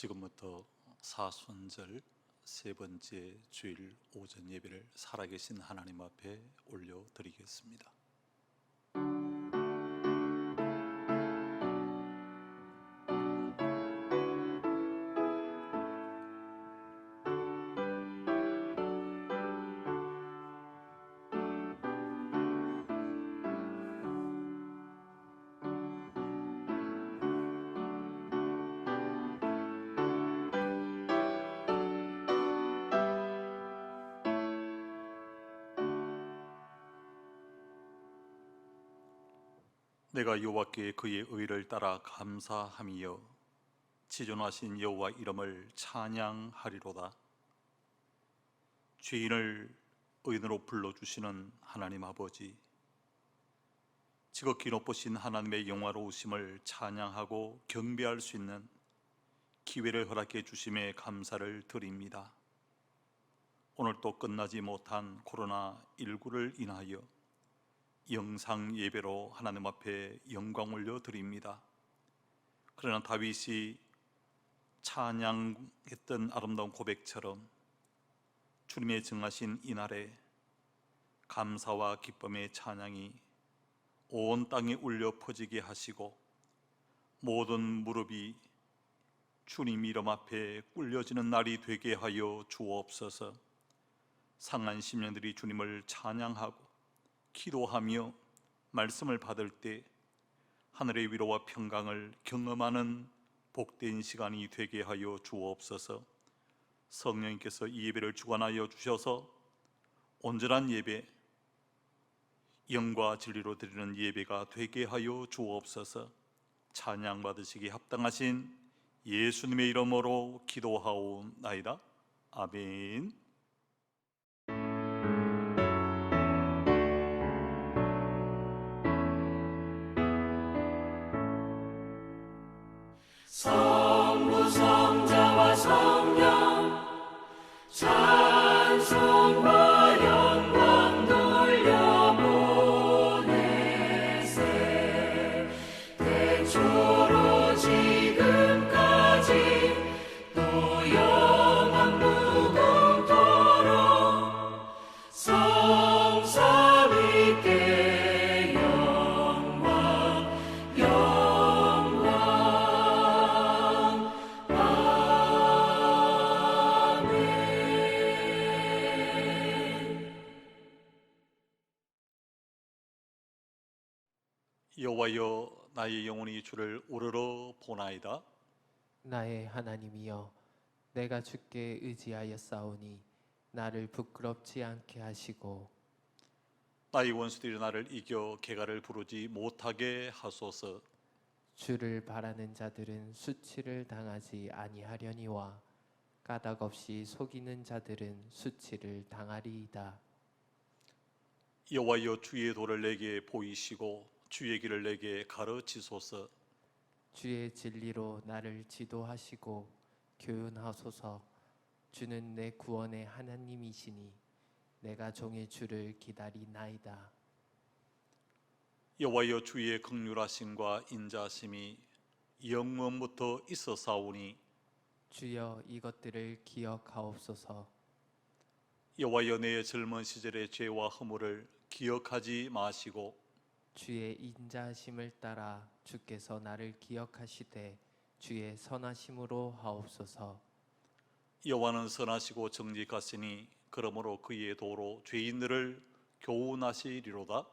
지금부터 사순절 세 번째 주일 오전 예배를 살아계신 하나님 앞에 올려드리겠습니다. 내가 여호와께 그의 의를 따라 감사함이여 지존하신 여호와 이름을 찬양하리로다. 죄인을 의인으로 불러주시는 하나님 아버지, 지극히 높으신 하나님의 영화로우심을 찬양하고 경배할 수 있는 기회를 허락해 주심에 감사를 드립니다. 오늘 또 끝나지 못한 코로나19를 인하여 영상 예배로 하나님 앞에 영광 올려드립니다. 그러나 다윗이 찬양했던 아름다운 고백처럼 주님의 정하신 이날에 감사와 기쁨의 찬양이 온 땅에 울려 퍼지게 하시고 모든 무릎이 주님 이름 앞에 꿇려지는 날이 되게 하여 주옵소서. 상한 심령들이 주님을 찬양하고 기도하며 말씀을 받을 때 하늘의 위로와 평강을 경험하는 복된 시간이 되게 하여 주옵소서. 성령님께서 이 예배를 주관하여 주셔서 온전한 예배, 영과 진리로 드리는 예배가 되게 하여 주옵소서. 찬양 받으시기 합당하신 예수님의 이름으로 기도하옵나이다. 아멘. 성부 성자와 성령 찬송과 영광 돌려보내세. 태초로 지금까지 또 영원 무궁토록 성삼위께 영광 영광. 여호와여, 나의 영혼이 주를 우러러 보나이다. 나의 하나님이여, 내가 주께 의지하였사오니 나를 부끄럽지 않게 하시고 나의 원수들이 나를 이겨 개가를 부르지 못하게 하소서. 주를 바라는 자들은 수치를 당하지 아니하려니와 까닭없이 속이는 자들은 수치를 당하리이다. 여호와여, 주의 도를 내게 보이시고 주의 길을 내게 가르치소서. 주의 진리로 나를 지도하시고 교훈하소서. 주는 내 구원의 하나님이시니 내가 종의 주를 기다리나이다. 여호와여, 주의 긍휼하심과 인자하심이 영원부터 있어사오니 주여, 이것들을 기억하옵소서. 여호와여, 내 젊은 시절의 죄와 허물을 기억하지 마시고 주의 인자하심을 따라 주께서 나를 기억하시되 주의 선하심으로 하옵소서. 여호와는 선하시고 정직하시니 그러므로 그의 도로 죄인들을 교훈하시리로다.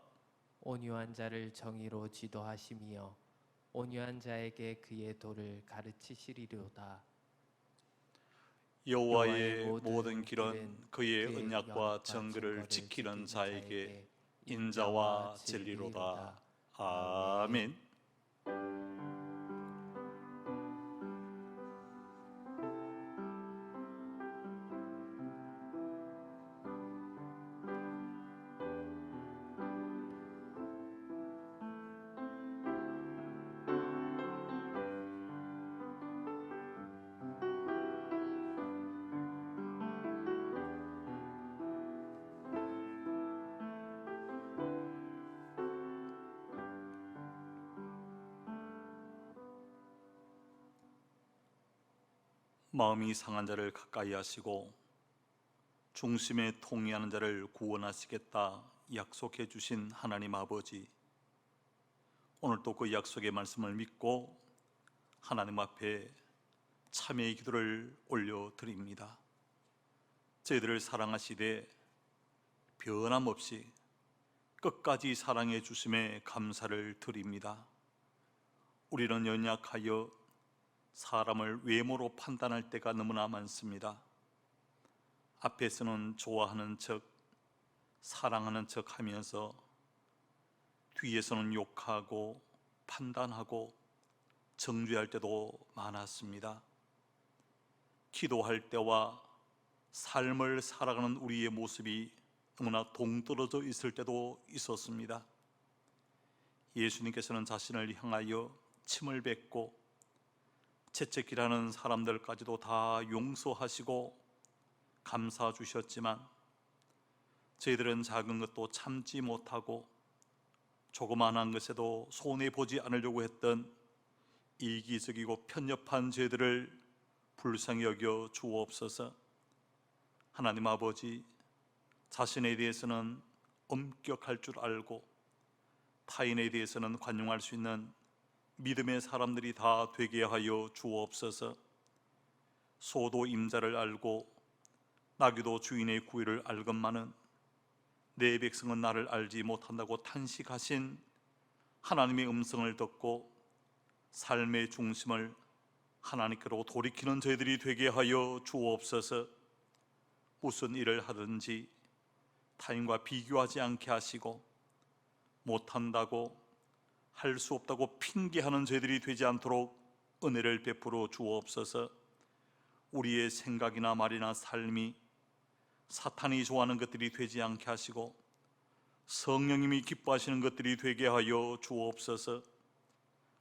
온유한 자를 정의로 지도하시며 온유한 자에게 그의 도를 가르치시리로다. 여호와의 모든 길은 그의 언약과 정의를 지키는 자에게 인자와 진리로다. 아멘. 마음이 상한 자를 가까이 하시고 중심에 통회하는 자를 구원하시겠다 약속해 주신 하나님 아버지, 오늘도 그 약속의 말씀을 믿고 하나님 앞에 참회의 기도를 올려드립니다. 저희들을 사랑하시되 변함없이 끝까지 사랑해 주심에 감사를 드립니다. 우리는 연약하여 사람을 외모로 판단할 때가 너무나 많습니다. 앞에서는 좋아하는 척, 사랑하는 척 하면서 뒤에서는 욕하고 판단하고 정죄할 때도 많았습니다. 기도할 때와 삶을 살아가는 우리의 모습이 너무나 동떨어져 있을 때도 있었습니다. 예수님께서는 자신을 향하여 침을 뱉고 채찍질하는 사람들까지도 다 용서하시고 감사 주셨지만 저희들은 작은 것도 참지 못하고 조그만한 것에도 손해보지 않으려고 했던 이기적이고 편협한 죄들을 불쌍히 여겨 주옵소서. 하나님 아버지, 자신에 대해서는 엄격할 줄 알고 타인에 대해서는 관용할 수 있는 믿음의 사람들이 다 되게 하여 주옵소서. 소도 임자를 알고 나귀도 주인의 구의를 알건만은 내 백성은 나를 알지 못한다고 탄식하신 하나님의 음성을 듣고 삶의 중심을 하나님께로 돌이키는 저희들이 되게 하여 주옵소서. 무슨 일을 하든지 타인과 비교하지 않게 하시고 못한다고 할 수 없다고 핑계하는 저희들이 되지 않도록 은혜를 베풀어 주옵소서. 우리의 생각이나 말이나 삶이 사탄이 좋아하는 것들이 되지 않게 하시고 성령님이 기뻐하시는 것들이 되게 하여 주옵소서.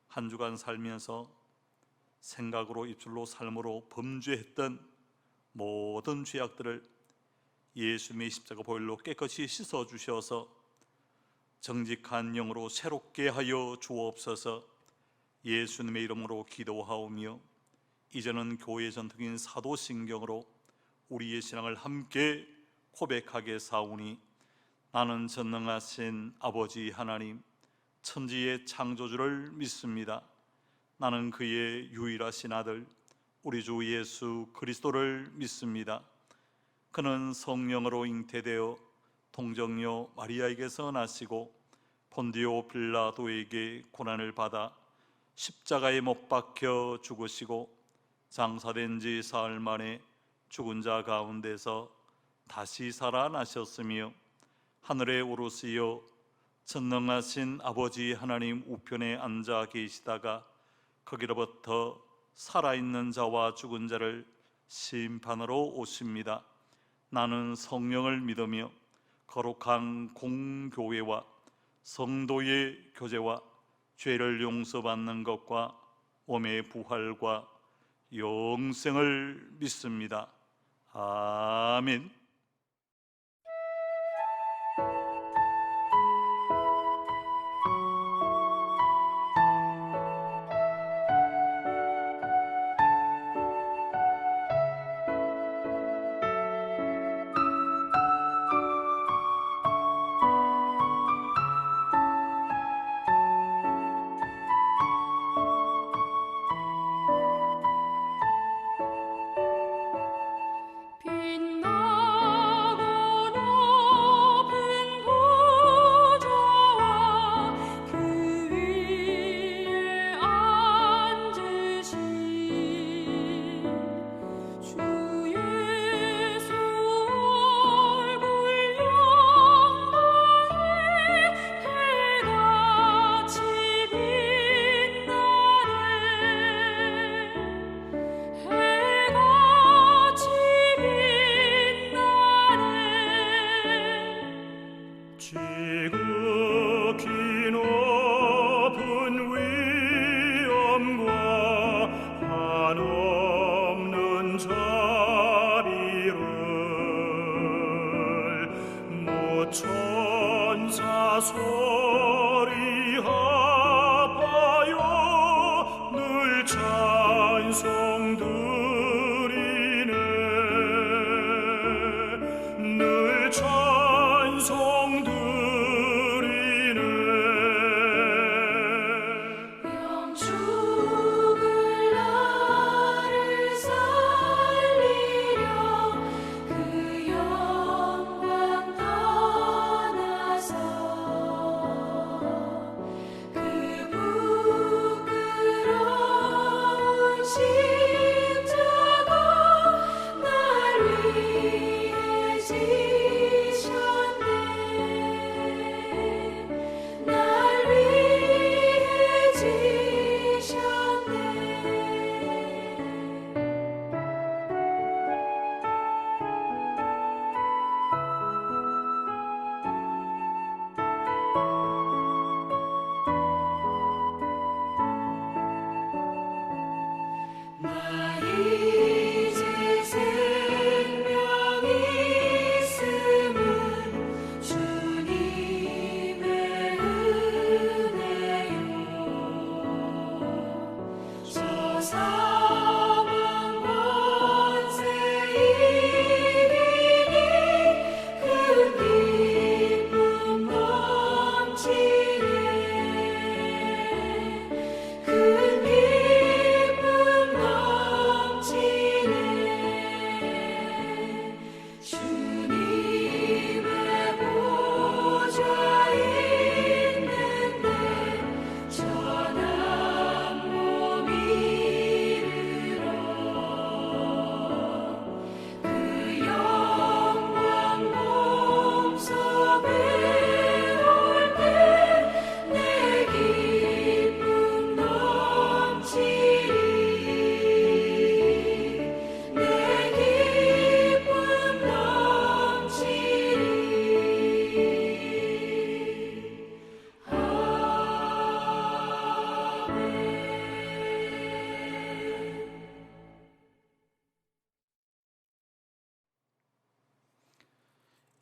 한 주간 살면서 생각으로 입술로 삶으로 범죄했던 모든 죄악들을 예수님의 십자가 보혈로 깨끗이 씻어 주셔서 정직한 영으로 새롭게 하여 주옵소서. 예수님의 이름으로 기도하오며 이제는 교회 전통인 사도신경으로 우리의 신앙을 함께 고백하게 사오니, 나는 전능하신 아버지 하나님 천지의 창조주를 믿습니다. 나는 그의 유일하신 아들 우리 주 예수 그리스도를 믿습니다. 그는 성령으로 잉태되어 동정녀 마리아에게서 나시고 본디오 빌라도에게 고난을 받아 십자가에 못 박혀 죽으시고 장사된 지 사흘 만에 죽은 자 가운데서 다시 살아나셨으며 하늘에 오르시어 전능하신 아버지 하나님 우편에 앉아 계시다가 거기로부터 살아있는 자와 죽은 자를 심판으로 오십니다. 나는 성령을 믿으며 거룩한 공교회와 성도의 교제와 죄를 용서받는 것과 몸의 부활과 영생을 믿습니다. 아멘. 빛나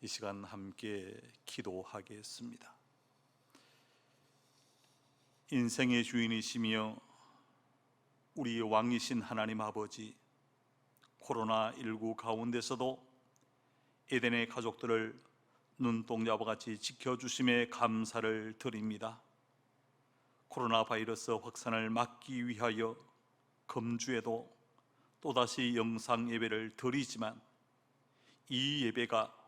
이 시간 함께 기도하겠습니다. 인생의 주인이시며 우리 왕이신 하나님 아버지, 코로나19 가운데서도 에덴의 가족들을 눈동자와 같이 지켜주심에 감사를 드립니다. 코로나 바이러스 확산을 막기 위하여 금주에도 또다시 영상 예배를 드리지만 이 예배가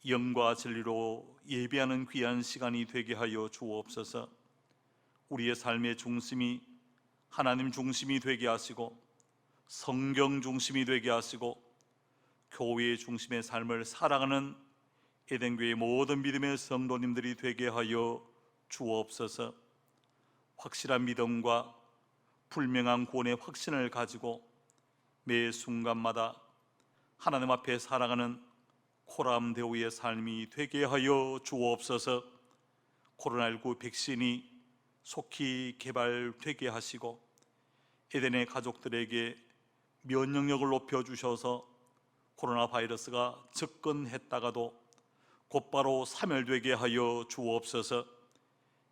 영과 진리로 예배하는 귀한 시간이 되게 하여 주옵소서. 우리의 삶의 중심이 하나님 중심이 되게 하시고 성경 중심이 되게 하시고 교회의 중심의 삶을 살아가는 에덴교회 모든 믿음의 성도님들이 되게 하여 주옵소서. 확실한 믿음과 불명한 구원의 확신을 가지고 매 순간마다 하나님 앞에 살아가는 코람데오의 삶이 되게 하여 주옵소서. 코로나19 백신이 속히 개발되게 하시고 에덴의 가족들에게 면역력을 높여주셔서 코로나 바이러스가 접근했다가도 곧바로 사멸되게 하여 주옵소서.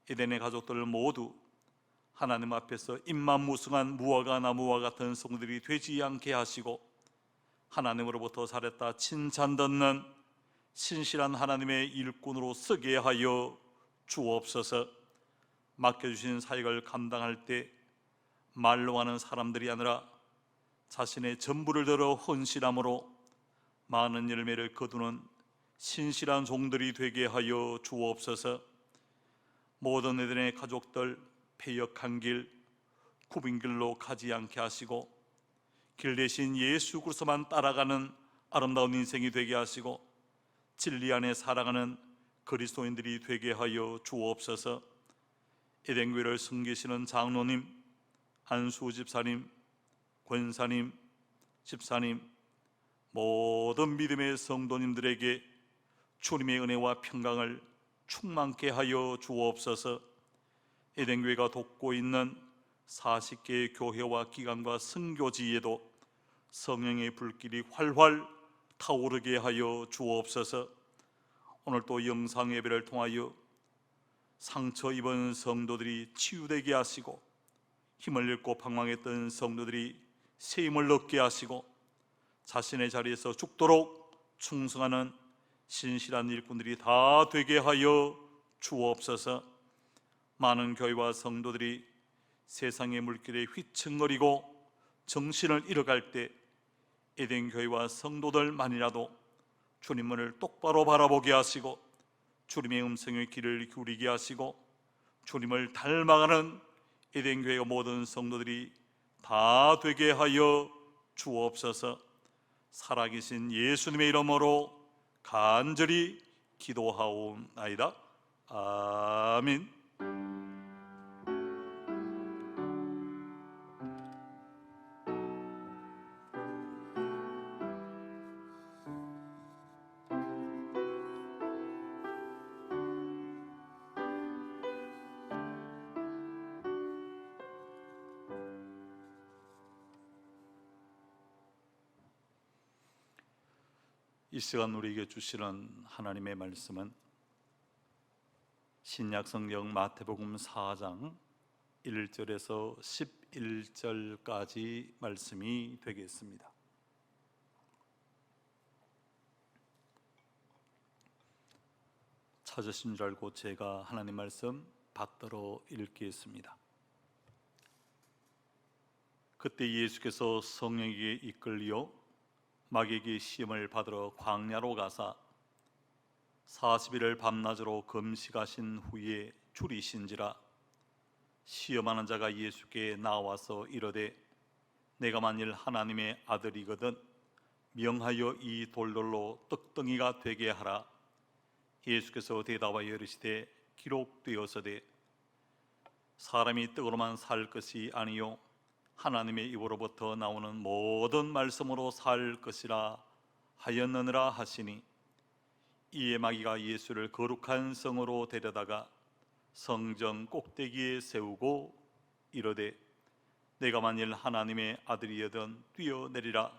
에덴의 가족들 모두 하나님 앞에서 입만무승한 무화과 나무와 같은 성들이 되지 않게 하시고 하나님으로부터 살았다 칭찬 듣는 신실한 하나님의 일꾼으로 쓰게 하여 주옵소서. 맡겨주신 사역을 감당할 때 말로 하는 사람들이 아니라 자신의 전부를 들어 헌신함으로 많은 열매를 거두는 신실한 종들이 되게 하여 주옵소서. 모든 에덴의 가족들 패역한 길, 굽은 길로 가지 않게 하시고 길 대신 예수 그리스도만 따라가는 아름다운 인생이 되게 하시고 진리 안에 살아가는 그리스도인들이 되게 하여 주옵소서. 에덴교회를 섬기시는 장로님, 안수 집사님, 권사님, 집사님, 모든 믿음의 성도님들에게 주님의 은혜와 평강을 충만케 하여 주옵소서. 에덴교회가 돕고 있는 40개의 교회와 기관과 선교지에도 성령의 불길이 활활 타오르게 하여 주옵소서. 오늘 또 영상 예배를 통하여 상처 입은 성도들이 치유되게 하시고 힘을 잃고 방황했던 성도들이 새 힘을 얻게 하시고 자신의 자리에서 죽도록 충성하는 신실한 일꾼들이 다 되게 하여 주옵소서. 많은 교회와 성도들이 세상의 물길에 휘청거리고 정신을 잃어갈 때 에덴 교회와 성도들만이라도 주님을 똑바로 바라보게 하시고 주님의 음성의 귀를 기울이게 하시고 주님을 닮아가는 에덴 교회의 모든 성도들이 다 되게 하여 주옵소서. 살아계신 예수님의 이름으로 간절히 기도하옵나이다. 아멘. 이 시간 우리에게 주시는 하나님의 말씀은 신약성경 마태복음 4장 1절에서 11절까지 말씀이 되겠습니다. 찾으신 줄 알고 제가 하나님 말씀 받들어 읽겠습니다. 그때 예수께서 성령에게 이끌려 마귀에게 시험을 받으러 광야로 가사 40일을 밤낮으로 금식하신 후에 줄이신지라. 시험하는 자가 예수께 나와서 이르되 내가 만일 하나님의 아들이거든 명하여 이 돌들로 떡덩이가 되게 하라. 예수께서 대답하여 이르시되 기록되었으되 사람이 떡으로만 살 것이 아니요 하나님의 입으로부터 나오는 모든 말씀으로 살 것이라 하였느니라 하시니, 이에 마귀가 예수를 거룩한 성으로 데려다가 성전 꼭대기에 세우고 이르되 내가 만일 하나님의 아들이여든 뛰어내리라.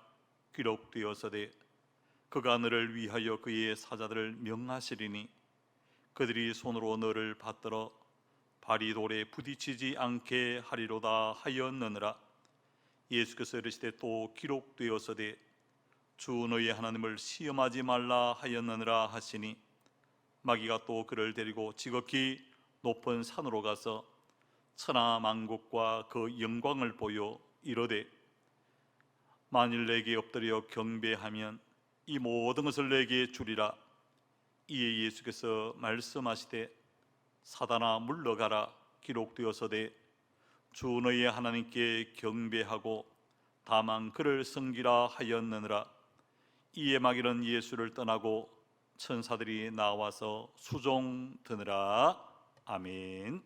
기록되었으되 그가 너를 위하여 그의 사자들을 명하시리니 그들이 손으로 너를 받들어 발이 돌에 부딪히지 않게 하리로다 하였느니라. 예수께서 이르시되 또 기록되었으되 주 너희 하나님을 시험하지 말라 하였느니라 하시니 마귀가 또 그를 데리고 지극히 높은 산으로 가서 천하 만국과 그 영광을 보여 이르되 만일 내게 엎드려 경배하면 이 모든 것을 내게 주리라. 이에 예수께서 말씀하시되 사단아 물러가라. 기록되었으되 주 너희 하나님께 경배하고 다만 그를 섬기라 하였느니라. 이에 마귀는 예수를 떠나고 천사들이 나와서 수종드느라. 아멘.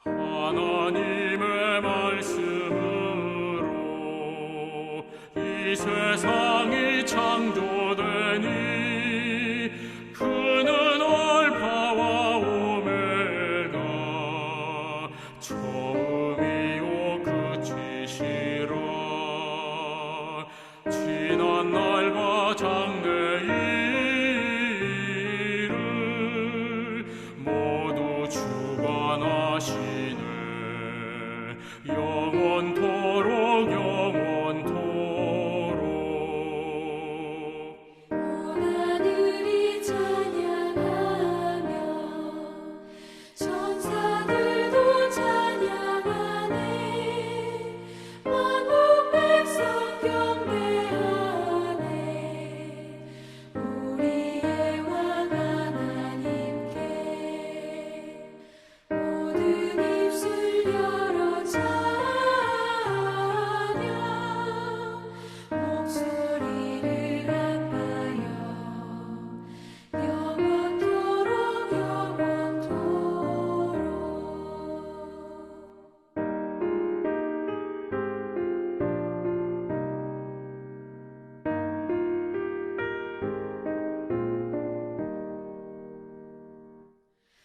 하나님의 말씀으로 이 세상이 창조되니 그는 알파와 오메가 처음이요 끝이시라. 지난 날과 장래일을 모두 주관하시네. 영원토록 영원토록. 온 하늘이 찬양하며 천사들도 찬양하네. 만국 백성 경배하네. 우리의 왕 하나님께 모든 입술 열어 찬양 목소리를 높여 영원토록 영원토록.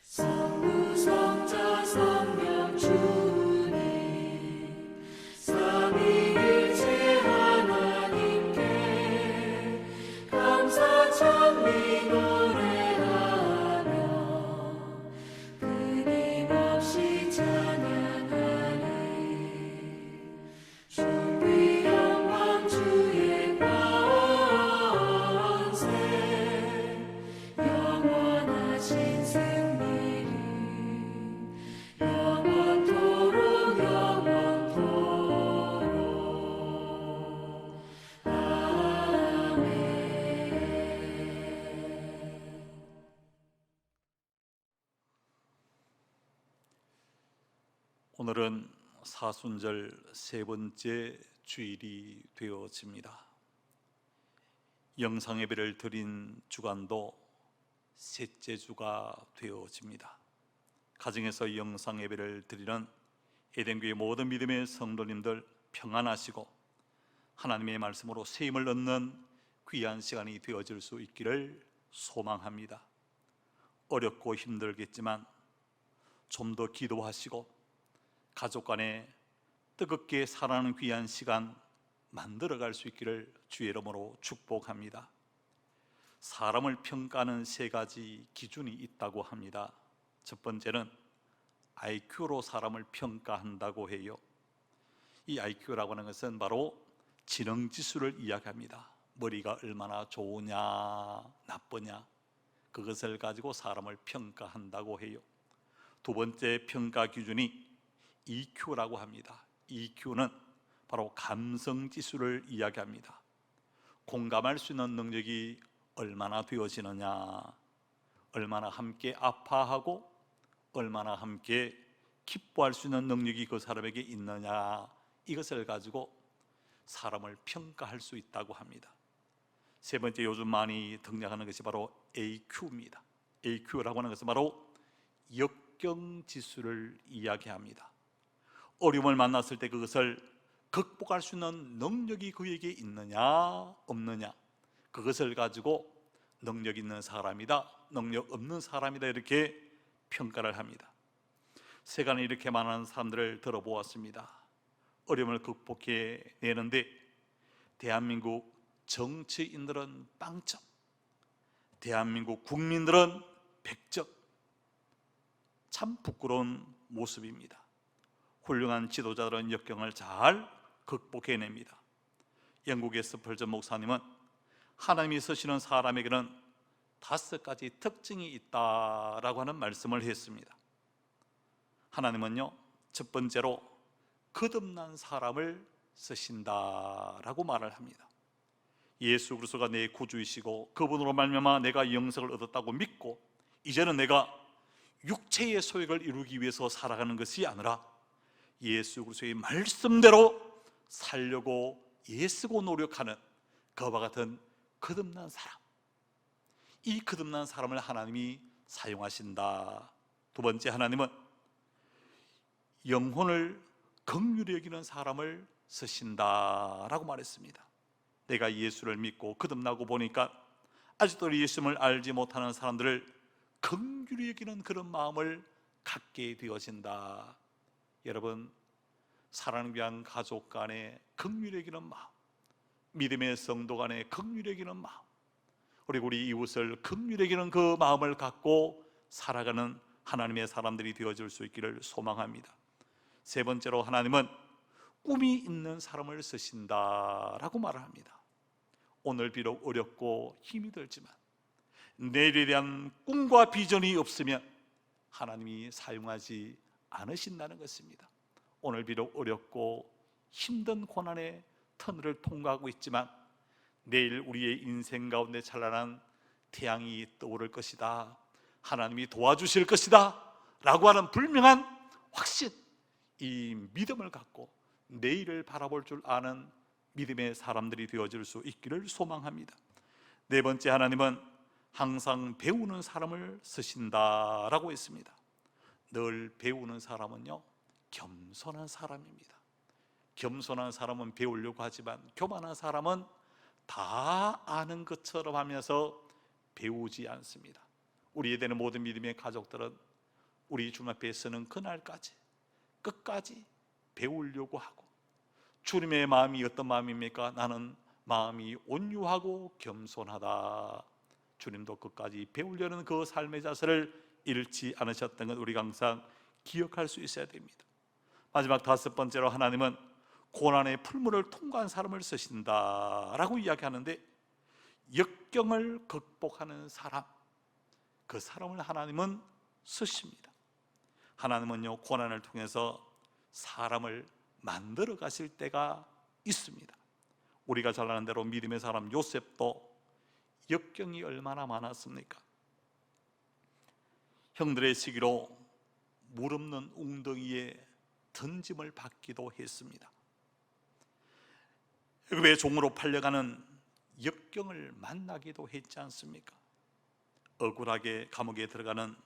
성부성자 성령주님 삼위일체 하나님께 감사 찬미 노래하며 끊임없이 찬양하리. 존귀 영광 주의 권세 영원하신 승리를 영원토록 영원토록. 아멘. 오늘은 사순절 세 번째 주일이 되어집니다. 영상예배를 드린 주간도 셋째 주가 되어집니다. 가정에서 영상예배를 드리는 에덴교회 모든 믿음의 성도님들 평안하시고 하나님의 말씀으로 새 힘을 얻는 귀한 시간이 되어질 수 있기를 소망합니다. 어렵고 힘들겠지만 좀 더 기도하시고 가족 간에 뜨겁게 살아가는 귀한 시간 만들어갈 수 있기를 주의 이름으로 축복합니다. 사람을 평가하는 세 가지 기준이 있다고 합니다. 첫 번째는 IQ로 사람을 평가한다고 해요. 이 IQ라고 하는 것은 바로 지능지수를 이야기합니다. 머리가 얼마나 좋으냐 나쁘냐 그것을 가지고 사람을 평가한다고 해요. 두 번째 평가 기준이 EQ라고 합니다. EQ는 바로 감성지수를 이야기합니다. 공감할 수 있는 능력이 얼마나 되어지느냐, 얼마나 함께 아파하고 얼마나 함께 기뻐할 수 있는 능력이 그 사람에게 있느냐, 이것을 가지고 사람을 평가할 수 있다고 합니다. 세 번째 요즘 많이 등장하는 것이 바로 AQ입니다. AQ라고 하는 것은 바로 역경지수를 이야기합니다. 어려움을 만났을 때 그것을 극복할 수 있는 능력이 그에게 있느냐 없느냐, 그것을 가지고 능력 있는 사람이다, 능력 없는 사람이다 이렇게 평가를 합니다. 세간에 이렇게 많은 사람들을 들어보았습니다. 어려움을 극복해내는데 대한민국 정치인들은 빵점, 대한민국 국민들은 100점. 참 부끄러운 모습입니다. 훌륭한 지도자들은 역경을 잘 극복해냅니다. 영국의 스펄전 목사님은 하나님이 쓰시는 사람에게는 5가지 특징이 있다라고 하는 말씀을 했습니다. 하나님은요, 첫 번째로 거듭난 사람을 쓰신다라고 말을 합니다. 예수 그리스도가 내 구주이시고 그분으로 말미암아 내가 영생을 얻었다고 믿고 이제는 내가 육체의 소욕을 이루기 위해서 살아가는 것이 아니라 예수 그리스도의 말씀대로 살려고 애쓰고 노력하는 그와 같은 거듭난 사람, 이 거듭난 사람을 하나님이 사용하신다. 두 번째, 하나님은 영혼을 긍휼히 여기는 사람을 쓰신다라고 말했습니다. 내가 예수를 믿고 거듭나고 보니까 아직도 예수님을 알지 못하는 사람들을 긍휼히 여기는 그런 마음을 갖게 되어진다. 여러분, 사랑을 위한 가족 간의 긍휼히 여기는 마음, 믿음의 성도 간의 긍휼히 여기는 마음, 그리고 우리 이웃을 긍휼히 여기는 그 마음을 갖고 살아가는 하나님의 사람들이 되어질 수 있기를 소망합니다. 세 번째로, 하나님은 꿈이 있는 사람을 쓰신다라고 말을 합니다. 오늘 비록 어렵고 힘이 들지만 내일에 대한 꿈과 비전이 없으면 하나님이 사용하지 않으신다는 것입니다. 오늘 비록 어렵고 힘든 고난의 터널을 통과하고 있지만 내일 우리의 인생 가운데 찬란한 태양이 떠오를 것이다, 하나님이 도와주실 것이다 라고 하는 분명한 확신, 이 믿음을 갖고 내일을 바라볼 줄 아는 믿음의 사람들이 되어질 수 있기를 소망합니다. 네 번째, 하나님은 항상 배우는 사람을 쓰신다라고 했습니다. 늘 배우는 사람은요, 겸손한 사람입니다. 겸손한 사람은 배우려고 하지만 교만한 사람은 다 아는 것처럼 하면서 배우지 않습니다. 우리 에덴의 모든 믿음의 가족들은 우리 주님 앞에 서는 그날까지 끝까지 배우려고 하고, 주님의 마음이 어떤 마음입니까? 나는 마음이 온유하고 겸손하다. 주님도 끝까지 배우려는 그 삶의 자세를 잃지 않으셨던 것 우리가 항상 기억할 수 있어야 됩니다. 마지막 다섯 번째로, 하나님은 고난의 풀무를 통과한 사람을 쓰신다라고 이야기하는데, 역경을 극복하는 사람, 그 사람을 하나님은 쓰십니다. 하나님은요, 고난을 통해서 사람을 만들어 가실 때가 있습니다. 우리가 잘 아는 대로 믿음의 사람 요셉도 역경이 얼마나 많았습니까? 형들의 시기로 물 없는 웅덩이에 던짐을 받기도 했습니다. 애굽의 종으로 팔려가는 역경을 만나기도 했지 않습니까? 억울하게 감옥에 들어가는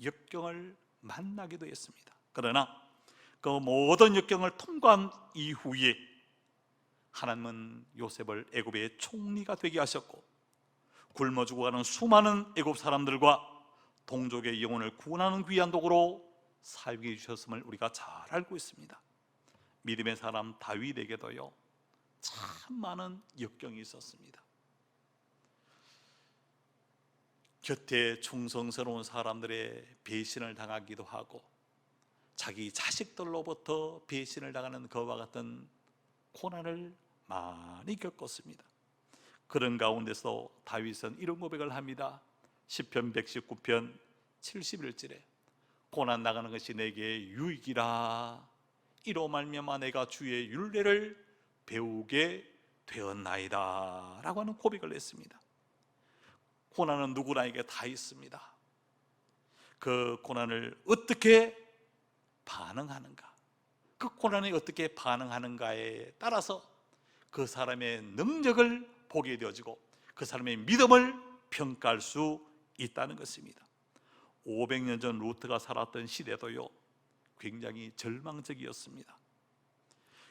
역경을 만나기도 했습니다. 그러나 그 모든 역경을 통과한 이후에 하나님은 요셉을 애굽의 총리가 되게 하셨고, 굶어 죽어가는 수많은 애굽 사람들과 동족의 영혼을 구원하는 귀한 도구로 사용해 주셨음을 우리가 잘 알고 있습니다. 믿음의 사람 다윗에게도요, 참 많은 역경이 있었습니다. 곁에 충성스러운 사람들의 배신을 당하기도 하고, 자기 자식들로부터 배신을 당하는 그와 같은 고난을 많이 겪었습니다. 그런 가운데서 다윗은 이런 고백을 합니다. 시편 119편 71절에 고난 나가는 것이 내게 유익이라, 이로 말미암아 내가 주의 율례를 배우게 되었나이다 라고 하는 고백을 했습니다. 고난은 누구나에게 다 있습니다. 그 고난을 어떻게 반응하는가, 그 고난에 어떻게 반응하는가에 따라서 그 사람의 능력을 보게 되어지고 그 사람의 믿음을 평가할 수 있다는 것입니다. 500년 전 루트가 살았던 시대도요, 굉장히 절망적이었습니다.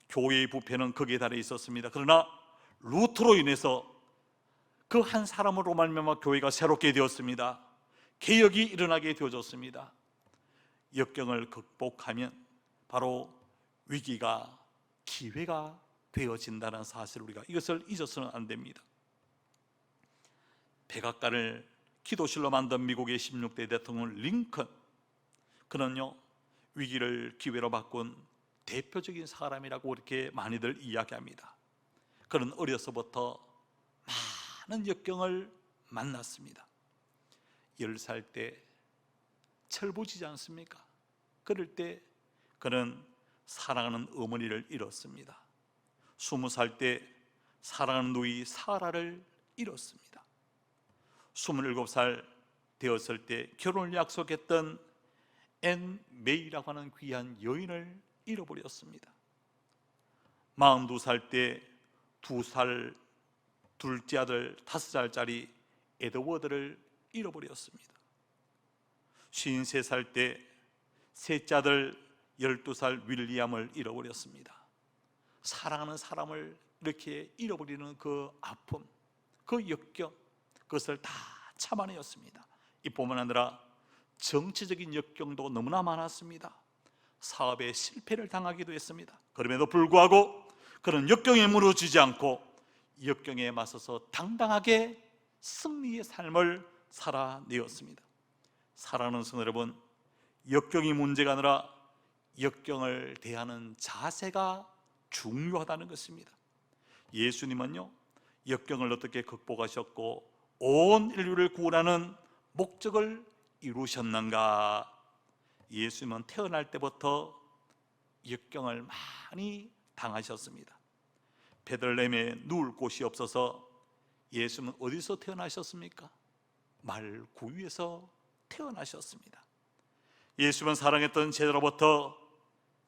교회의 부패는 극에 달해 있었습니다. 그러나 루트로 인해서 그 한 사람으로 말미암아 교회가 새롭게 되었습니다. 개혁이 일어나게 되어졌습니다. 역경을 극복하면 바로 위기가 기회가 되어진다는 사실을 우리가 이것을 잊어서는 안 됩니다. 백악관을 기도실로 만든 미국의 16대 대통령 링컨, 그는요 위기를 기회로 바꾼 대표적인 사람이라고 이렇게 많이들 이야기합니다. 그는 어려서부터 많은 역경을 만났습니다. 10살 때 철부지지 않습니까? 그럴 때 그는 사랑하는 어머니를 잃었습니다. 20살 때 사랑하는 누이 사라를 잃었습니다. 27살 되었을 때 결혼을 약속했던 앤 메이라고 하는 귀한 여인을 잃어버렸습니다. 42살 때 2살 둘째 아들 5살짜리 에드워드를 잃어버렸습니다. 53살 때 셋째 아들 12살 윌리엄을 잃어버렸습니다. 사랑하는 사람을 이렇게 잃어버리는 그 아픔, 그 역경, 그것을 다 참아내었습니다. 이뿐만 아니라 정치적인 역경도 너무나 많았습니다. 사업에 실패를 당하기도 했습니다. 그럼에도 불구하고 그는 역경에 무너지지 않고 역경에 맞서서 당당하게 승리의 삶을 살아내었습니다. 사랑하는 성도 여러분, 역경이 문제가 아니라 역경을 대하는 자세가 중요하다는 것입니다. 예수님은요 역경을 어떻게 극복하셨고 온 인류를 구원하는 목적을 이루셨는가? 예수님은 태어날 때부터 역경을 많이 당하셨습니다. 베들레헴에 누울 곳이 없어서 예수님은 어디서 태어나셨습니까? 말구유에서 태어나셨습니다. 예수님은 사랑했던 제자로부터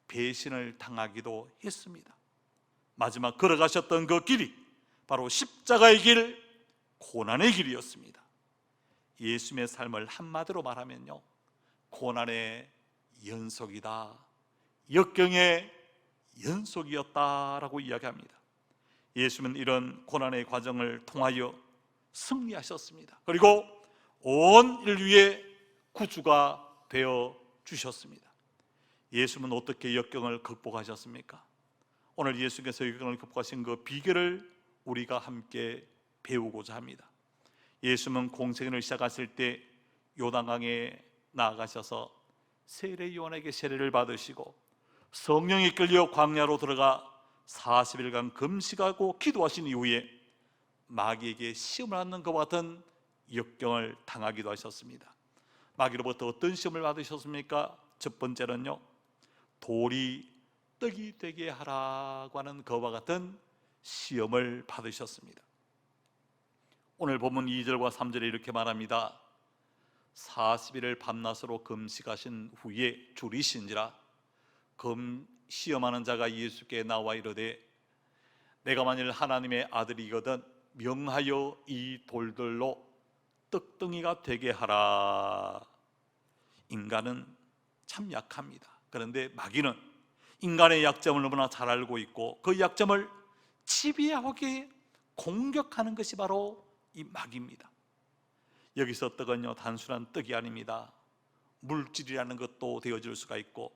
배신을 당하기도 했습니다. 마지막 걸어가셨던 그 길이 바로 십자가의 길, 고난의 길이었습니다. 예수님의 삶을 한마디로 말하면요 고난의 연속이다, 역경의 연속이었다라고 이야기합니다. 예수님은 이런 고난의 과정을 통하여 승리하셨습니다. 그리고 온 인류의 구주가 되어 주셨습니다. 예수님은 어떻게 역경을 극복하셨습니까? 오늘 예수께서 역경을 극복하신 그 비결을 우리가 함께 배우고자 합니다. 예수님은 공생애를 시작하실 때 요단강에 나아가셔서 세례 요한에게 세례를 받으시고 성령이 끌려 광야로 들어가 40일간 금식하고 기도하신 이후에 마귀에게 시험을 받는 것과 같은 역경을 당하기도 하셨습니다. 마귀로부터 어떤 시험을 받으셨습니까? 첫 번째는요 돌이 떡이 되게 하라고 하는 것과 같은 시험을 받으셨습니다. 오늘 본문 2절과 3절에 이렇게 말합니다. 40일을 밤낮으로 금식하신 후에 줄이신지라 시험하는 자가 예수께 나와 이르되 내가 만일 하나님의 아들이거든 명하여 이 돌들로 떡덩이가 되게 하라. 인간은 참 약합니다. 그런데 마귀는 인간의 약점을 너무나 잘 알고 있고 그 약점을 집요하게 공격하는 것이 바로 이 마귀입니다. 여기서 떡은요 단순한 떡이 아닙니다. 물질이라는 것도 되어질 수가 있고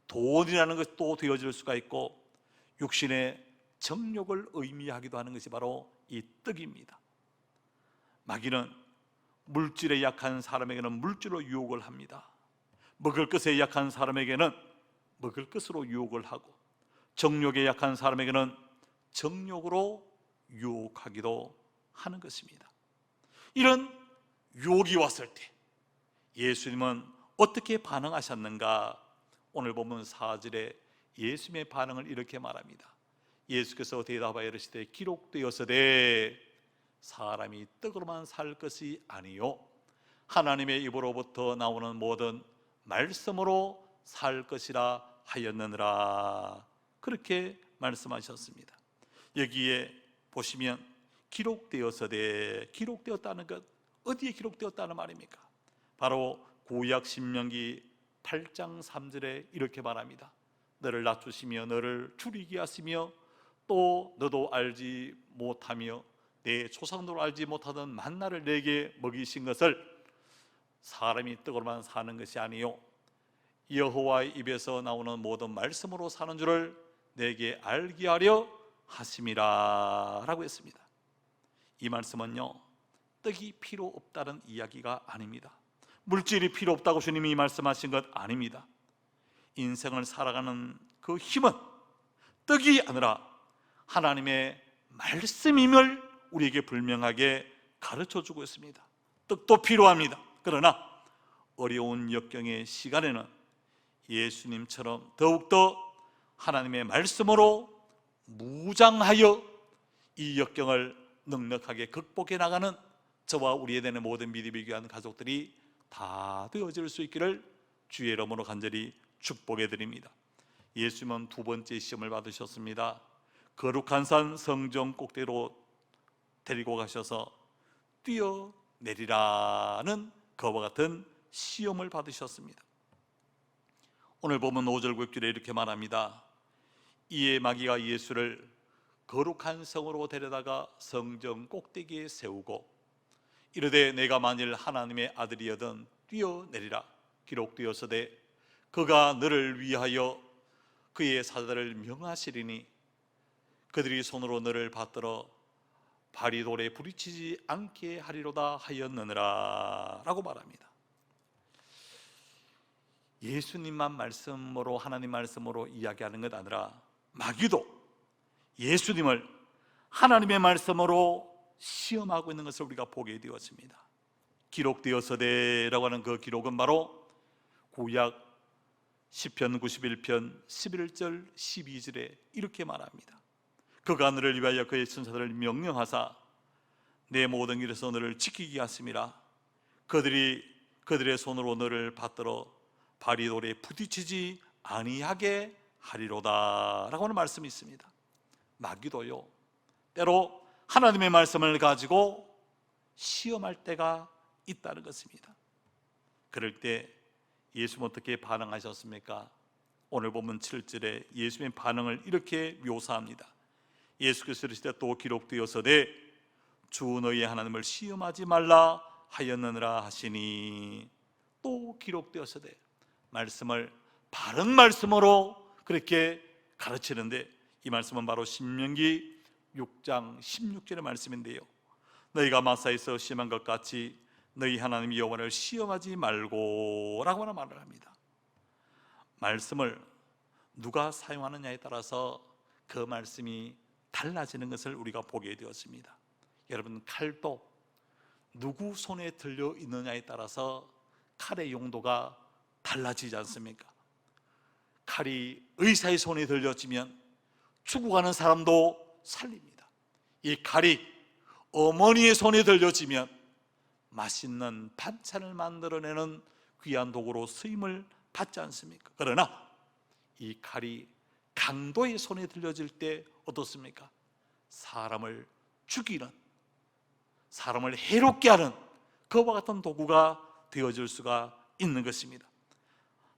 돈이라는 것도 되어질 수가 있고 육신의 정욕을 의미하기도 하는 것이 바로 이 떡입니다. 마귀는 물질에 약한 사람에게는 물질로 유혹을 합니다. 먹을 것에 약한 사람에게는 먹을 것으로 유혹을 하고 정욕에 약한 사람에게는 정욕으로 유혹하기도 하는 것입니다. 이런 유혹이 왔을 때 예수님은 어떻게 반응하셨는가? 오늘 본문 4절에 예수님의 반응을 이렇게 말합니다. 예수께서 대답하여 이르시되 기록되었으되 사람이 떡으로만 살 것이 아니요 하나님의 입으로부터 나오는 모든 말씀으로 살 것이라 하였느니라. 그렇게 말씀하셨습니다. 여기에 보시면 기록되었으되 기록되었다는 것 어디에 기록되었다는 말입니까? 바로 구약 신명기 8장 3절에 이렇게 말합니다. 너를 낮추시며 너를 줄이게 하시며 또 너도 알지 못하며 내 조상도 알지 못하던 만나를 내게 먹이신 것을 사람이 떡으로만 사는 것이 아니요 여호와의 입에서 나오는 모든 말씀으로 사는 줄을 내게 알게 하려 하심이라 라고 했습니다. 이 말씀은요, 떡이 필요 없다는 이야기가 아닙니다. 물질이 필요 없다고 주님이 말씀하신 것 아닙니다. 인생을 살아가는 그 힘은 떡이 아니라 하나님의 말씀임을 우리에게 분명하게 가르쳐주고 있습니다. 떡도 필요합니다. 그러나 어려운 역경의 시간에는 예수님처럼 더욱더 하나님의 말씀으로 무장하여 이 역경을 넉넉하게 극복해 나가는 저와 우리에 대한 모든 믿음이 귀한 가족들이 다 되어질 수 있기를 주의 이름으로 간절히 축복해 드립니다. 예수님은 두 번째 시험을 받으셨습니다. 거룩한 산 성전 꼭대기로 데리고 가셔서 뛰어내리라는 그와 같은 시험을 받으셨습니다. 오늘 보면 5절 9절에 이렇게 말합니다. 이에 마귀가 예수를 거룩한 성으로 데려다가 성전 꼭대기에 세우고 이르되 내가 만일 하나님의 아들이여든 뛰어내리라. 기록되었으되 그가 너를 위하여 그의 사자를 명하시리니 그들이 손으로 너를 받들어 발이 돌에 부딪히지 않게 하리로다 하였느니라 라고 말합니다. 예수님만 말씀으로, 하나님 말씀으로 이야기하는 것 아니라 마귀도 예수님을 하나님의 말씀으로 시험하고 있는 것을 우리가 보게 되었습니다. 기록되었으되라고 하는 그 기록은 바로 구약 시편 91편 11절 12절에 이렇게 말합니다. 그가 너를 위하여 그의 천사들을 명령하사 내 모든 길에서 너를 지키게 하심이라. 그들의 손으로 너를 받들어 발이 돌에 부딪히지 아니하게 하리로다 라고 하는 말씀이 있습니다. 마귀도요, 때로 하나님의 말씀을 가지고 시험할 때가 있다는 것입니다. 그럴 때 예수님은 어떻게 반응하셨습니까? 오늘 보면 7절에 예수님의 반응을 이렇게 묘사합니다. 예수께서 이르시되 또 기록되었으되 주 너희의 하나님을 시험하지 말라 하였느니라 하시니. 또 기록되었으되 말씀을 바른 말씀으로 그렇게 가르치는데, 이 말씀은 바로 신명기 6장 16절의 말씀인데요, 너희가 마사에서 시험한 것 같이 너희 하나님 여호와를 시험하지 말고 라고 하는 말을 합니다. 말씀을 누가 사용하느냐에 따라서 그 말씀이 달라지는 것을 우리가 보게 되었습니다. 여러분, 칼도 누구 손에 들려 있느냐에 따라서 칼의 용도가 달라지지 않습니까? 칼이 의사의 손에 들려지면 죽어가는 사람도 살립니다. 이 칼이 어머니의 손에 들려지면 맛있는 반찬을 만들어내는 귀한 도구로 쓰임을 받지 않습니까? 그러나 이 칼이 강도의 손에 들려질 때 어떻습니까? 사람을 죽이는, 사람을 해롭게 하는 그와 같은 도구가 되어질 수가 있는 것입니다.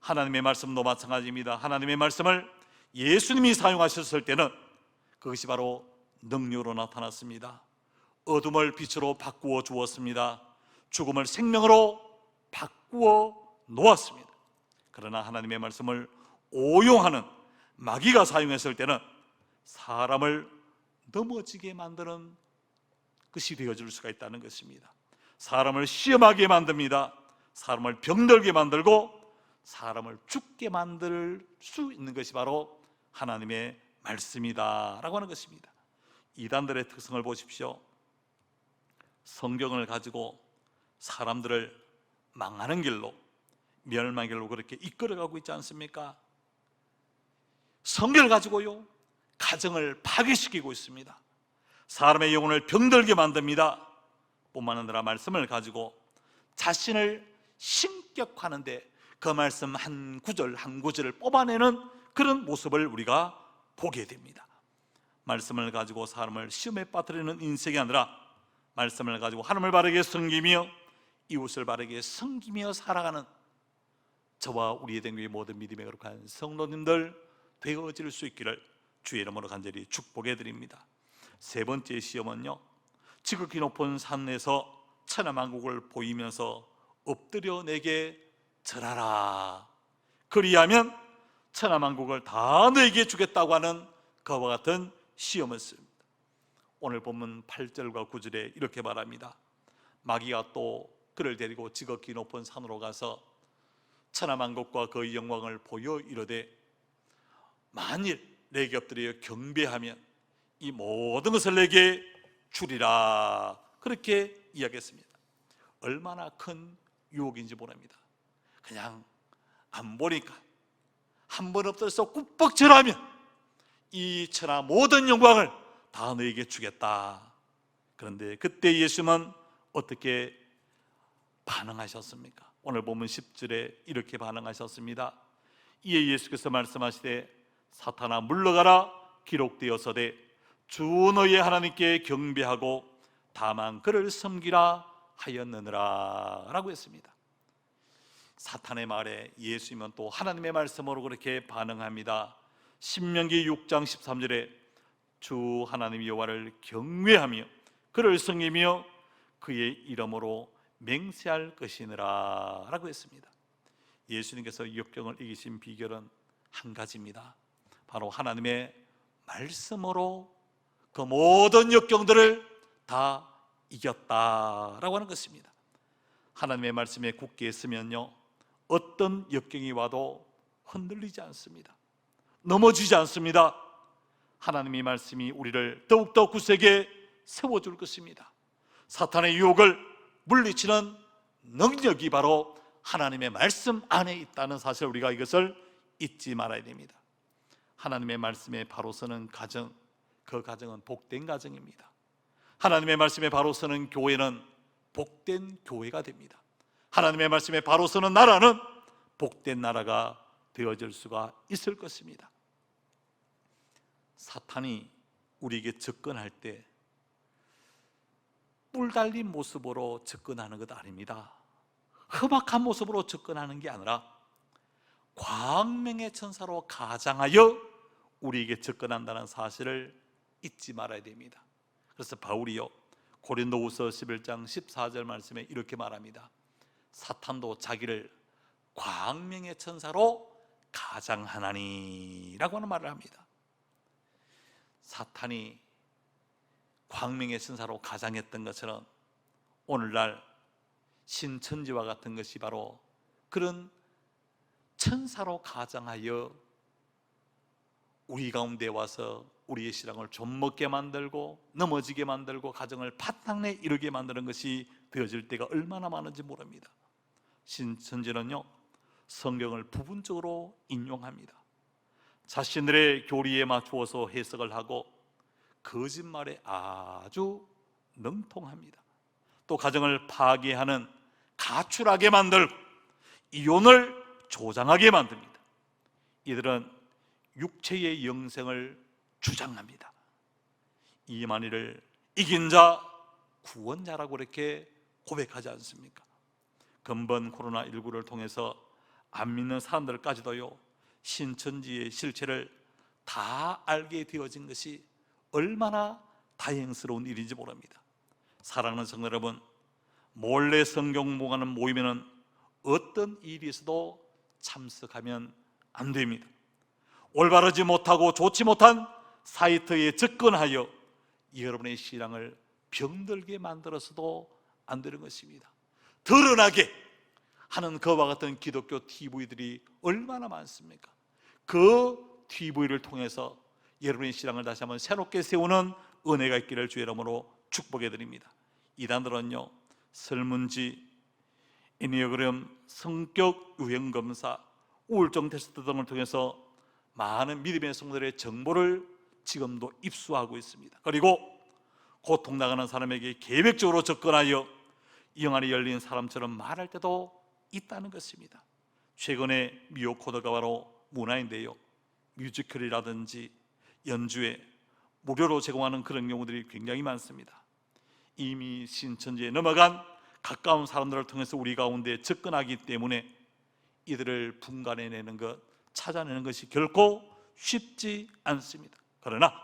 하나님의 말씀도 마찬가지입니다. 하나님의 말씀을 예수님이 사용하셨을 때는 그것이 바로 능력으로 나타났습니다. 어둠을 빛으로 바꾸어 주었습니다. 죽음을 생명으로 바꾸어 놓았습니다. 그러나 하나님의 말씀을 오용하는 마귀가 사용했을 때는 사람을 넘어지게 만드는 것이 되어줄 수가 있다는 것입니다. 사람을 시험하게 만듭니다. 사람을 병들게 만들고 사람을 죽게 만들 수 있는 것이 바로 하나님의 말씀이다 라고 하는 것입니다. 이단들의 특성을 보십시오. 성경을 가지고 사람들을 망하는 길로, 멸망의 길로 그렇게 이끌어가고 있지 않습니까? 성경을 가지고요, 가정을 파괴시키고 있습니다. 사람의 영혼을 병들게 만듭니다. 뿐만 아니라 말씀을 가지고 자신을 신격화하는데 그 말씀 한 구절 한 구절을 뽑아내는 그런 모습을 우리가 보게 됩니다. 말씀을 가지고 사람을 시험에 빠뜨리는 인생이 아니라 말씀을 가지고 하나님을 바르게 섬기며 이웃을 바르게 섬기며 살아가는 저와 우리의 된 모든 믿음의 거룩한 성도님들 되어질 수 있기를 주의 이름으로 간절히 축복해 드립니다. 세 번째 시험은요, 지극히 높은 산에서 천하만국을 보이면서 엎드려 내게 절하라. 그리하면 천하만국을 다 너에게 주겠다고 하는 그와 같은 시험을 씁니다. 오늘 본문 8절과 9절에 이렇게 말합니다. 마귀가 또 그를 데리고 지극히 높은 산으로 가서 천하만국과 그의 영광을 보여 이르되 만일 내게 엎드려 경배하면 이 모든 것을 내게 주리라. 그렇게 이야기했습니다. 얼마나 큰 유혹인지 모릅니다. 그냥 안 보니까 한 번 엎드려서 꾹뻑 절하면 이 천하 모든 영광을 다 너에게 주겠다. 그런데 그때 예수님은 어떻게 반응하셨습니까? 오늘 보면 10절에 이렇게 반응하셨습니다. 이에 예수께서 말씀하시되 사탄아 물러가라. 기록되었으되 주 너의 하나님께 경배하고 다만 그를 섬기라 하였느니라 라고 했습니다. 사탄의 말에 예수님은 또 하나님의 말씀으로 그렇게 반응합니다. 신명기 6장 13절에 주 하나님 여호와를 경외하며 그를 섬기며 그의 이름으로 맹세할 것이니라 라고 했습니다. 예수님께서 역경을 이기신 비결은 한 가지입니다. 바로 하나님의 말씀으로 그 모든 역경들을 다 이겼다라고 하는 것입니다. 하나님의 말씀에 굳게 있으면요, 어떤 역경이 와도 흔들리지 않습니다. 넘어지지 않습니다. 하나님의 말씀이 우리를 더욱더 굳세게 세워줄 것입니다. 사탄의 유혹을 물리치는 능력이 바로 하나님의 말씀 안에 있다는 사실, 우리가 이것을 잊지 말아야 됩니다. 하나님의 말씀에 바로 서는 가정, 그 가정은 복된 가정입니다. 하나님의 말씀에 바로 서는 교회는 복된 교회가 됩니다. 하나님의 말씀에 바로 서는 나라는 복된 나라가 되어질 수가 있을 것입니다. 사탄이 우리에게 접근할 때 뿔 달린 모습으로 접근하는 것 아닙니다. 험악한 모습으로 접근하는 게 아니라 광명의 천사로 가장하여 우리에게 접근한다는 사실을 잊지 말아야 됩니다. 그래서 바울이요, 고린도후서 11장 14절 말씀에 이렇게 말합니다. 사탄도 자기를 광명의 천사로 가장하나니 라고 하는 말을 합니다. 사탄이 광명의 천사로 가장했던 것처럼 오늘날 신천지와 같은 것이 바로 그런 천사로 가장하여 우리 가운데 와서 우리의 신앙을 좀 먹게 만들고 넘어지게 만들고 가정을 파탄에 이르게 만드는 것이 되어질 때가 얼마나 많은지 모릅니다. 신천지는요, 성경을 부분적으로 인용합니다. 자신들의 교리에 맞추어서 해석을 하고 거짓말에 아주 능통합니다. 또 가정을 파괴하는, 가출하게 만들고 이혼을 조장하게 만듭니다. 이들은 육체의 영생을 주장합니다. 이 만일을 이긴 자 구원자라고 이렇게 고백하지 않습니까? 근본 코로나19를 통해서 안 믿는 사람들까지도요, 신천지의 실체를 다 알게 되어진 것이 얼마나 다행스러운 일인지 모릅니다. 사랑하는 성도 여러분, 몰래 성경 공부하는 모임에는 어떤 일이 있어도 참석하면 안 됩니다. 올바르지 못하고 좋지 못한 사이트에 접근하여 여러분의 신앙을 병들게 만들어서도 안 되는 것입니다. 드러나게 하는 그와 같은 기독교 TV들이 얼마나 많습니까? 그 TV를 통해서 여러분의 신앙을 다시 한번 새롭게 세우는 은혜가 있기를 주의 이름으로 축복해 드립니다. 이단들은요, 설문지, 애니어그램, 성격 유형 검사, 우울증 테스트 등을 통해서 많은 믿음의 성도들의 정보를 지금도 입수하고 있습니다. 그리고 고통당하는 사람에게 계획적으로 접근하여 영 안이 열린 사람처럼 말할 때도 있다는 것입니다. 최근에 미오 코드가 바로 문화인데요, 뮤지컬이라든지 연주회 무료로 제공하는 그런 경우들이 굉장히 많습니다. 이미 신천지에 넘어간 가까운 사람들을 통해서 우리 가운데 접근하기 때문에 이들을 분간해내는 것, 찾아내는 것이 결코 쉽지 않습니다. 그러나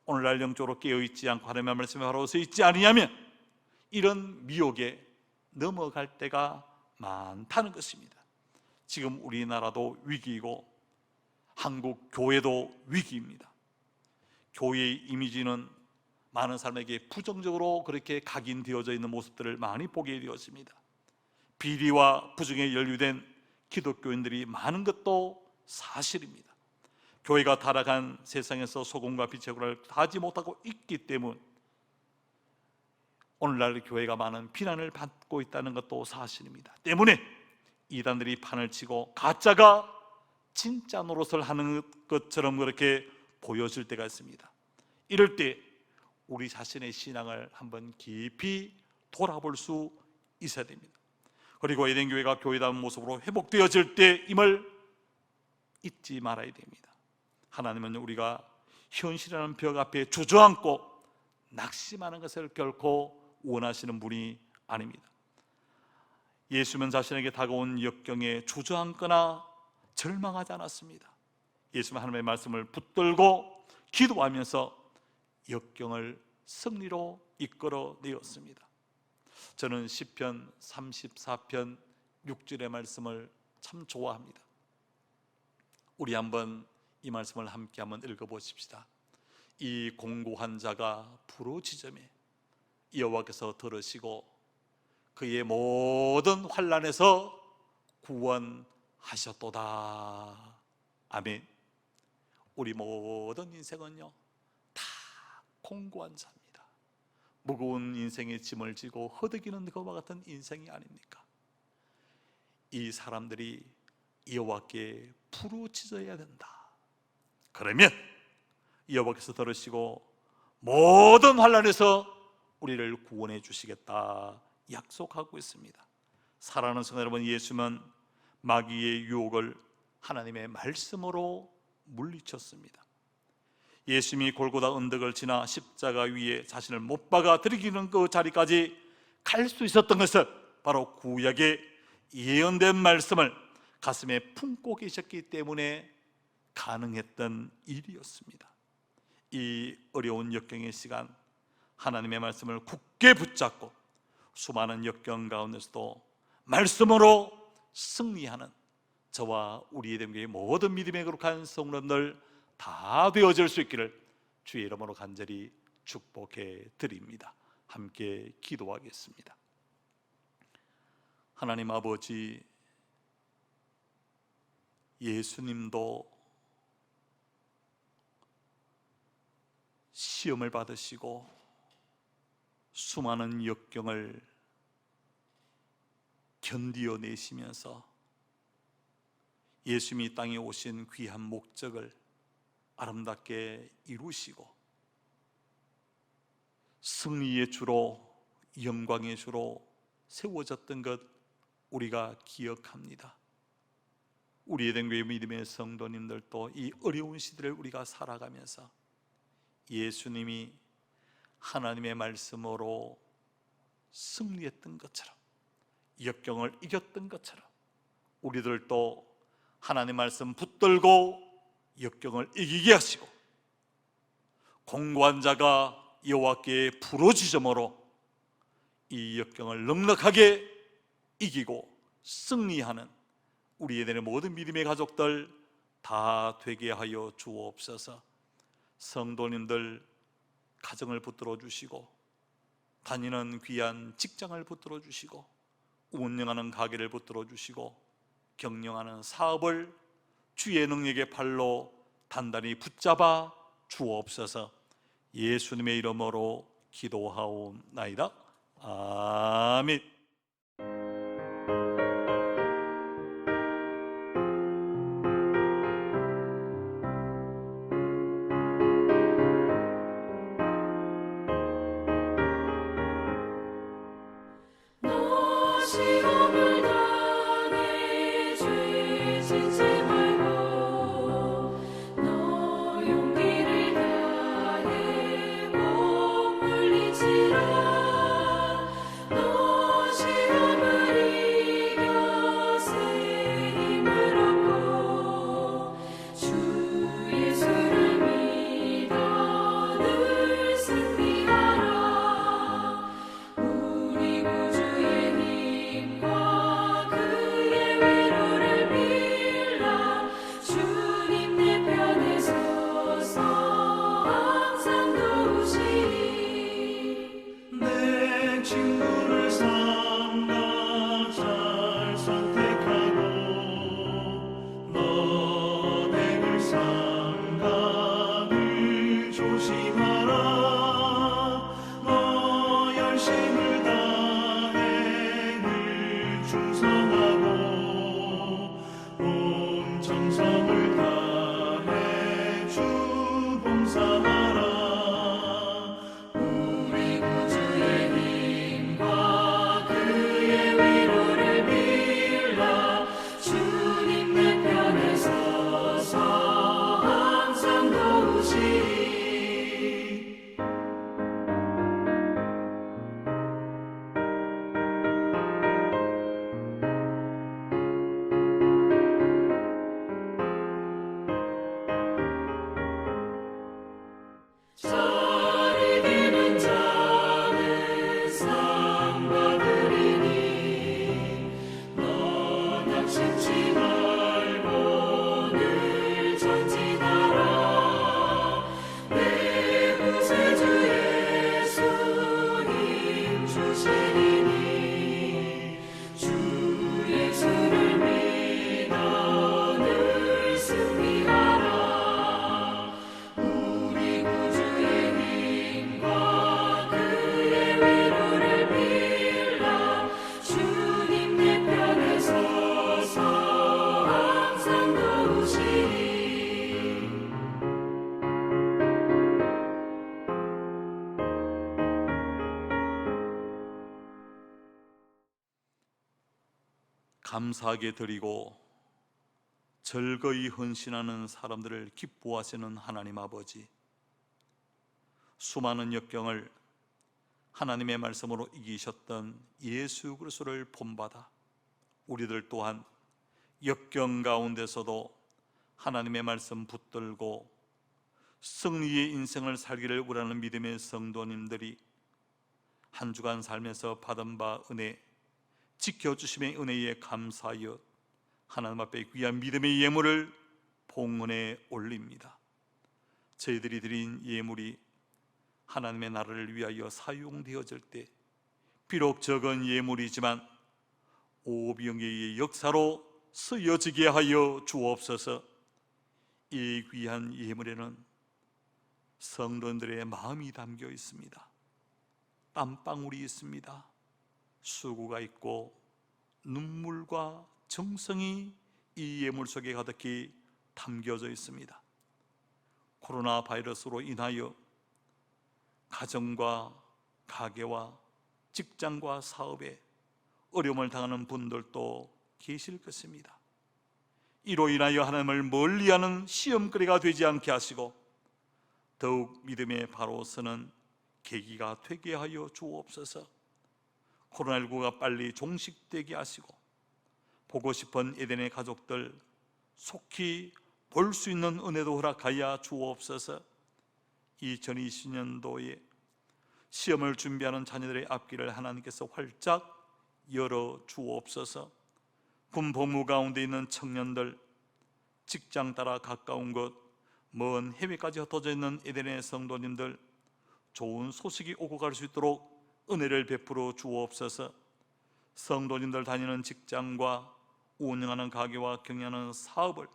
오늘날 영적으로 깨어있지 않고 하나님의 말씀에 바로 서 있지 아니하면 이런 미혹에 넘어갈 때가 많다는 것입니다. 지금 우리나라도 위기이고 한국 교회도 위기입니다. 교회의 이미지는 많은 사람에게 부정적으로 그렇게 각인되어져 있는 모습들을 많이 보게 되었습니다. 비리와 부정에 연루된 기독교인들이 많은 것도 사실입니다. 교회가 타락한 세상에서 소금과 빛의 역할을 하지 못하고 있기 때문에 오늘날 교회가 많은 비난을 받고 있다는 것도 사실입니다. 때문에 이단들이 판을 치고 가짜가 진짜 노릇을 하는 것처럼 그렇게 보여질 때가 있습니다. 이럴 때 우리 자신의 신앙을 한번 깊이 돌아볼 수 있어야 됩니다. 그리고 에덴 교회가 교회다운 모습으로 회복되어질 때임을 잊지 말아야 됩니다. 하나님은 우리가 현실이라는 벽 앞에 주저앉고 낙심하는 것을 결코 원하시는 분이 아닙니다. 예수님은 자신에게 다가온 역경에 주저앉거나 절망하지 않았습니다. 예수님은 하나님의 말씀을 붙들고 기도하면서 역경을 승리로 이끌어내었습니다. 저는 시편 34편 6절의 말씀을 참 좋아합니다. 우리 한번 이 말씀을 함께 한번 읽어보십시다. 이 공고한 자가 부르짖음에 여호와께서 들으시고 그의 모든 환난에서 구원하셨도다. 아멘. 우리 모든 인생은요 다 공고한 자입니다. 무거운 인생의 짐을 지고 허덕이는 것과 같은 인생이 아닙니까? 이 사람들이 여호와께 부르짖어야 된다. 그러면 여호와께서 들으시고 모든 환난에서 우리를 구원해 주시겠다 약속하고 있습니다. 사랑하는 성도 여러분, 예수님은 마귀의 유혹을 하나님의 말씀으로 물리쳤습니다. 예수님이 골고다 언덕을 지나 십자가 위에 자신을 못 박아 들이키는 그 자리까지 갈 수 있었던 것은 바로 구약의 예언된 말씀을 가슴에 품고 계셨기 때문에 가능했던 일이었습니다. 이 어려운 역경의 시간, 하나님의 말씀을 굳게 붙잡고 수많은 역경 가운데서도 말씀으로 승리하는 저와 우리의 됨의 모든 믿음의 거룩한 성도들 다 되어질 수 있기를 주의 이름으로 간절히 축복해 드립니다. 함께 기도하겠습니다. 하나님 아버지, 예수님도 시험을 받으시고 수많은 역경을 견디어내시면서 예수님이 땅에 오신 귀한 목적을 아름답게 이루시고 승리의 주로 영광의 주로 세워졌던 것 우리가 기억합니다. 우리의 교회 믿음의 성도님들도 이 어려운 시대를 우리가 살아가면서 예수님이 하나님의 말씀으로 승리했던 것처럼 역경을 이겼던 것처럼 우리들도 하나님 말씀 붙들고 역경을 이기게 하시고 공고한 자가 여호와께 부르짖음으로 이 역경을 넉넉하게 이기고 승리하는 우리의 되는 모든 믿음의 가족들 다 되게 하여 주옵소서. 성도님들 가정을 붙들어 주시고 다니는 귀한 직장을 붙들어 주시고 운영하는 가게를 붙들어 주시고 경영하는 사업을 주의 능력의 팔로 단단히 붙잡아 주옵소서. 예수님의 이름으로 기도하옵나이다. 아멘. 시험을 당해 죄짓지 말고 너 용기를 다해 못 물리치라. 너 잊지 마라. 너 열심을 다해 늘 충성하고 온 정성을 다해 주 봉사하라. 우리 구주의 힘과 그의 위로를 빌라. 주님 내 편에 서서 항상 도우시리. 잘 이기는 자는 상 받으리니. 너 낙심치 말고 늘 전진하라. 내 구세주 예수 힘 주시리니. 주 예수를 믿어 늘 승리하라. 우리 구주의 힘과 그의 위로를 빌라. 주님 내 편에 서서 항상 도우시리. 감사하게 드리고 즐거이 헌신하는 사람들을 기뻐하시는 하나님 아버지, 수많은 역경을 하나님의 말씀으로 이기셨던 예수 그리스도를 본받아 우리들 또한 역경 가운데서도 하나님의 말씀 붙들고 승리의 인생을 살기를 원하는 믿음의 성도님들이 한 주간 살면서 받은 바 은혜, 지켜주심의 은혜에 감사하여 하나님 앞에 귀한 믿음의 예물을 봉헌에 올립니다. 저희들이 드린 예물이 하나님의 나라를 위하여 사용되어질 때 비록 적은 예물이지만 오병이의 역사로 쓰여지게 하여 주옵소서. 이 귀한 예물에는 성도들의 마음이 담겨 있습니다. 땀방울이 있습니다. 수고가 있고 눈물과 정성이 이 예물 속에 가득히 담겨져 있습니다. 코로나 바이러스로 인하여 가정과 가게와 직장과 사업에 어려움을 당하는 분들도 계실 것입니다. 이로 인하여 하나님을 멀리하는 시험거리가 되지 않게 하시고 더욱 믿음의 바로 서는 계기가 되게 하여 주옵소서. 코로나19가 빨리 종식되게 하시고 보고 싶은 에덴의 가족들 속히 볼 수 있는 은혜도 허락하여 주옵소서. 2020년도에 시험을 준비하는 자녀들의 앞길을 하나님께서 활짝 열어 주옵소서. 군 복무 가운데 있는 청년들, 직장 따라 가까운 곳, 먼 해외까지 흩어져 있는 에덴의 성도님들, 좋은 소식이 오고 갈 수 있도록 은혜를 베풀어 주옵소서. 성도님들 다니는 직장과 운영하는 가게와 경영하는 사업을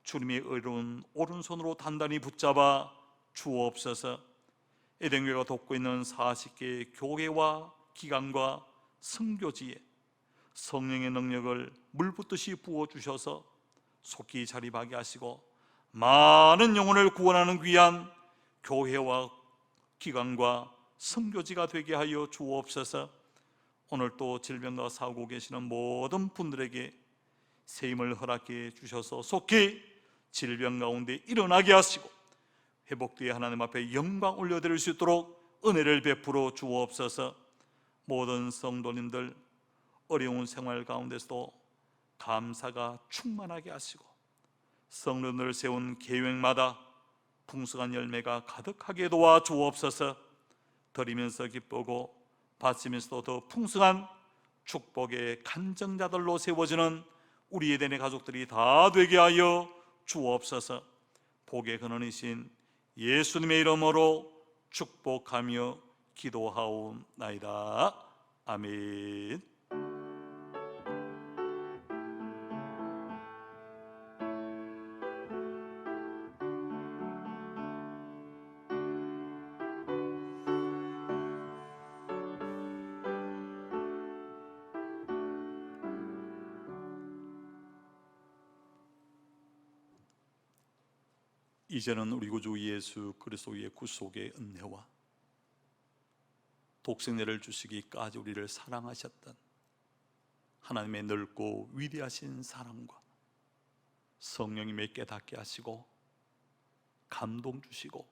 주님의 의로운 오른손으로 단단히 붙잡아 주옵소서. 에덴교회가 돕고 있는 40개의 교회와 기관과 선교지에 성령의 능력을 물붓듯이 부어주셔서 속히 자립하게 하시고 많은 영혼을 구원하는 귀한 교회와 기관과 선교지가 되게 하여 주옵소서. 오늘 또 질병과 싸우고 계시는 모든 분들에게 새 힘을 허락해 주셔서 속히 질병 가운데 일어나게 하시고 회복되어 하나님 앞에 영광 올려드릴 수 있도록 은혜를 베풀어 주옵소서. 모든 성도님들 어려운 생활 가운데서도 감사가 충만하게 하시고 성도들 세운 계획마다 풍성한 열매가 가득하게 도와 주옵소서. 드리면서 기쁘고 받으면서도 더 풍성한 축복의 간증자들로 세워지는 우리 에덴의 가족들이 다 되게 하여 주옵소서. 복의 근원이신 예수님의 이름으로 축복하며 기도하옵나이다. 아멘. 이제는 우리 구주 예수 그리스도의 구속의 은혜와 독생자를 주시기까지 우리를 사랑하셨던 하나님의 넓고 위대하신 사랑과 성령님의 깨닫게 하시고 감동 주시고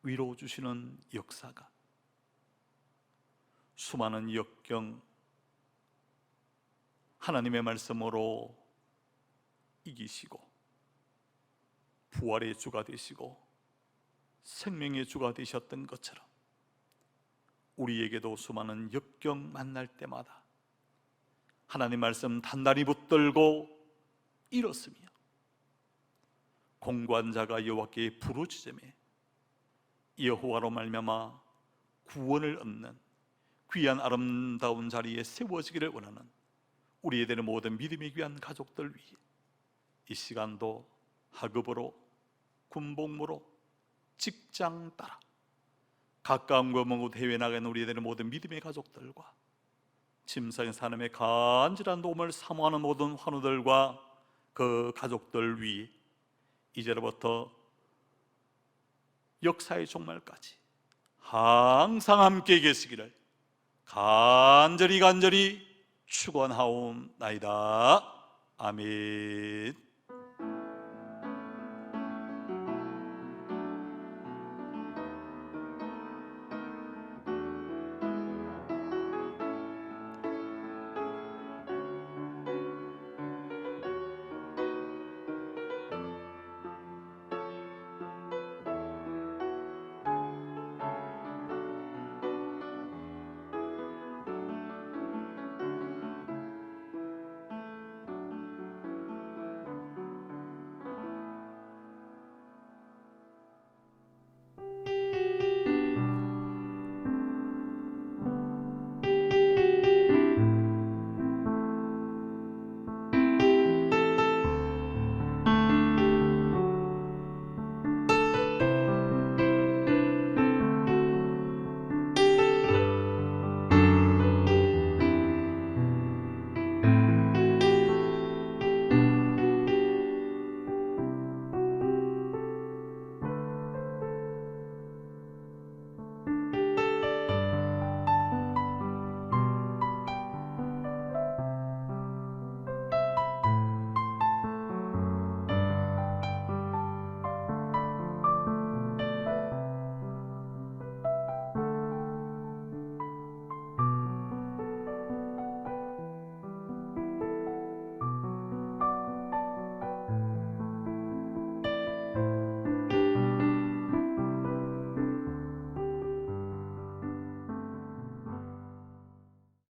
위로 주시는 역사가 수많은 역경 하나님의 말씀으로 이기시고 부활의 주가 되시고 생명의 주가 되셨던 것처럼 우리에게도 수많은 역경 만날 때마다 하나님 말씀 단단히 붙들고 일었으며 공고한 자가 여호와께 부르짖음에 여호와로 말미암아 구원을 얻는 귀한 아름다운 자리에 세워지기를 원하는 우리에 대한 모든 믿음이 귀한 가족들 위해 이 시간도 학업으로 군복무로 직장 따라 가까운 곳 먼 곳 해외 나가는 우리에 대한 모든 믿음의 가족들과 침상에 사람의 간절한 도움을 사모하는 모든 환우들과 그 가족들 위해 이제로부터 역사의 종말까지 항상 함께 계시기를 간절히 축원하옵나이다. 아멘.